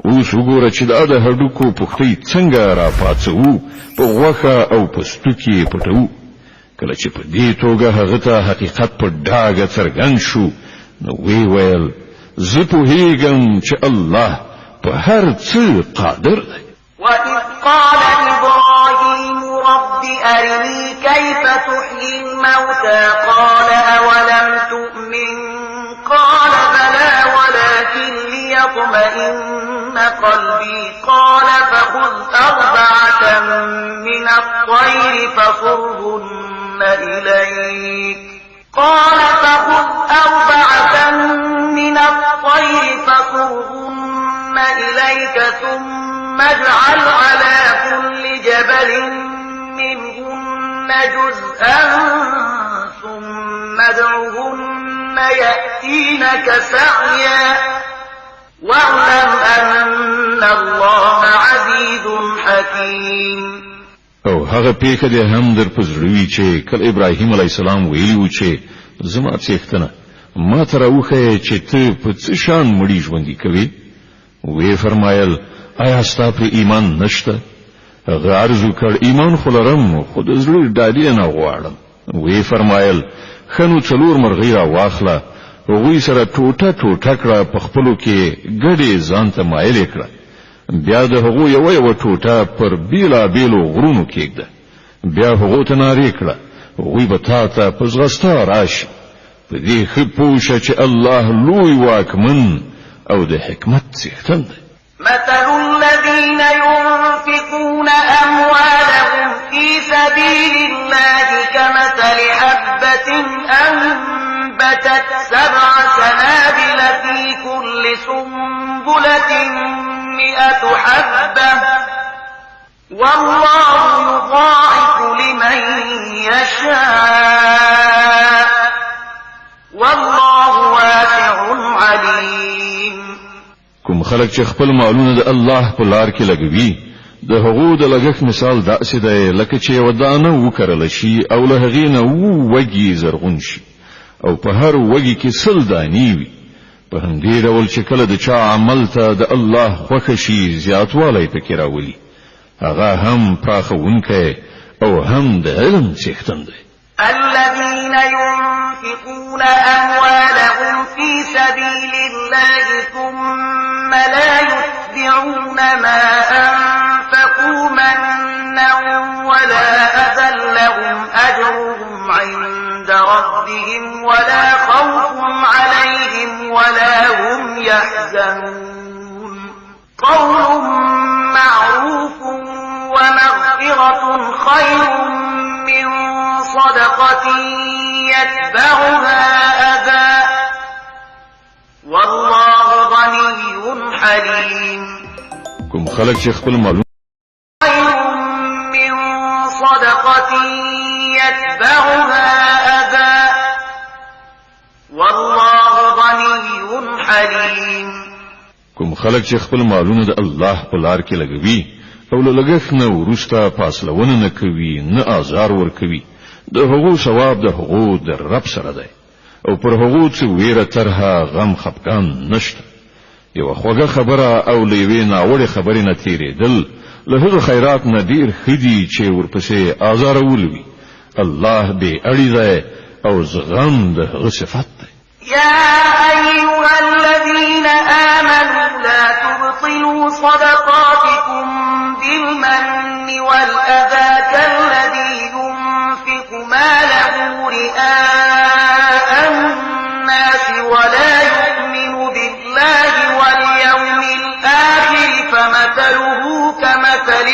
اوس وګوره چې دا د هډوکو پختې څنګه را پاتڅو په غوښه او په ستوکي پټو کله چې په دې توګه هغه ته حقیقت په ډاګه څرګند شو نو وی ویل زه پوهیږم چې الله په هر څه قادر دی. وَإِذْ قَالَ إِبْرَاهِيمُ رَبِّ أَرِنِي كَيْفَ تُحْيِي الْمَوْتَى قَالَ أَوَلَمْ تُؤْمِنْ قَالَ بَلَى وَلَكِنْ لِيَطْمَئِنَّ قَلْبِي قَالَ فَخُذْ أَرْبَعَةً مِنَ الطَّيْرِ فَصُرْهُنَّ إِلَيْكَ ثُمَّ اجْعَلْ عَلَى كُلِّ جَبَلٍ مِّنْهُنَّ جُزْءًا ثُمَّ ادْعُهُنَّ يَأْتِينَكَ سَعْيًا وَاعْلَمْ أَنَّ اللَّهَ عَزِيزٌ حَكِيمٌ. او هغه پیښه د هم در پزړوي چې کله ابراهیم علی السلام ویلو چې زما څښتنه ما تر اوخه چې ته په څه شان مړی ژوندۍ کوي وی فرمایل آیا ستا پر ایمان نشته؟ هغه عرض وکړ ایمان خلرم خود زړه ډاډی نه غواړم. وی فرمایل خنو څلور مرغی را واخله وی سره ټوټه ټوټه کړه په خپلو کې ګډې ځان ته مایل کړه بیا د هغو یو ټوټه پر بیلا بیلو غرونو کېږده بیا هغو ته نارې کړه وی به تا ته په ځغستا راشي په دې ښه پوه شه چې الله لوی واکمن او د حکمت څښتن دی. مثل الذين ينفقون أموالهم في سبيل الله كمثل حبة أنبتت 7 سنابل في كل سنبلة 100 حبة والله يضاعف لمن يشاء والله واسع عليم. کوم خلک چې خپل مالونه د الله په لار کې لګوي د هغو د لګښت مثال داسې دی لکه چې یو دانه وکرل شي او له هغې نه وږي زرغون شي او په هر وږي کې 100 دانې وي. په همدې ډول چې کله د چا عمل ته د الله خوښه شي زیاتوالی پکې راولي هغه هم پراخونکی او هم د علم څښتن دی. الذين ينفقون أموالهم في سبيل الله ثم لا يتبعون ما أنفقوا منا ولا أذى لهم أجرهم عند ربهم ولا خوف عليهم ولا هم يحزنون. قول معروف ومغفرة خير من صدقة يتبعها أذى والله غني حليم. کوم خلک چې خپل مالونه خير من صدقة يتبعها أذى والله غني حليم. کوم خلک چې خپل مالونه د الله په لار کې لګوي او له لګښت نه وروسته فاصلونه نه کوي نه آزار ور کوي د هغو ثواب د هغو د رب سره دی او پر هغو چې ویره ترها غم خفقان نشته. یو خوږه خبره او لوي ناوړه خبرې نه تیرېدل له هغه خیرات نه ډیر خدي چې ورپسې آزار ولوي. الله به اړي دی او زغم د هغه صفات دی. يا أيها الذين آمنوا لا تبطلوا صدقاتكم بالمن والأذى كالذي ينفق ماله رئاء الناس ولا يؤمن بالله واليوم الآخر فمثله كمثل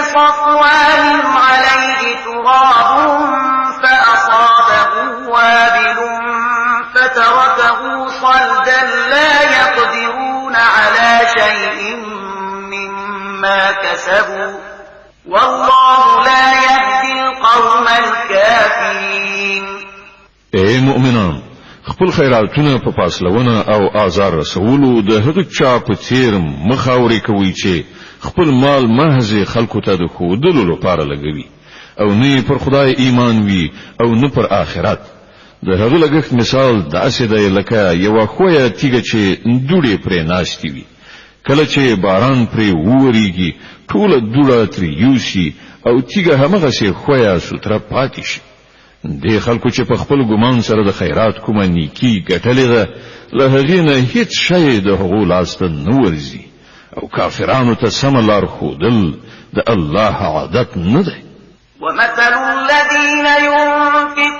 صفوان عليه تراب فأصابه وابل فتركه صلدا لا يقدرون على شيء مما كسبوا والله لا يهدي القوم الكافرين. اے مؤمنان خپل خیراتونه په فاصلونه او آزار رسولو د هغه چا په څیر مخاوري کوي چې خپل مال محض خلکو ته د خودلو لپاره لګوي او نه پر خدای ایمان وي او نه پر آخرت د هغه لګښت مثال داسې دی لکه یو خویا تیګه چې دوړې پرې ناشتي وي کله چې باران پرې ووريږي ټول دوړه تر یوسي او تیګه همغه سي خویا ستره پاتې شي د خلکو چې په خپل ګمان سره د خیرات کومه نیکی ګټلې ده له هغې نه هیڅ شی د هغو لاسته نه ورځي او کافرانو ته سم لار ښودل د الله عادت نه دی. ومثل الذين ينفقون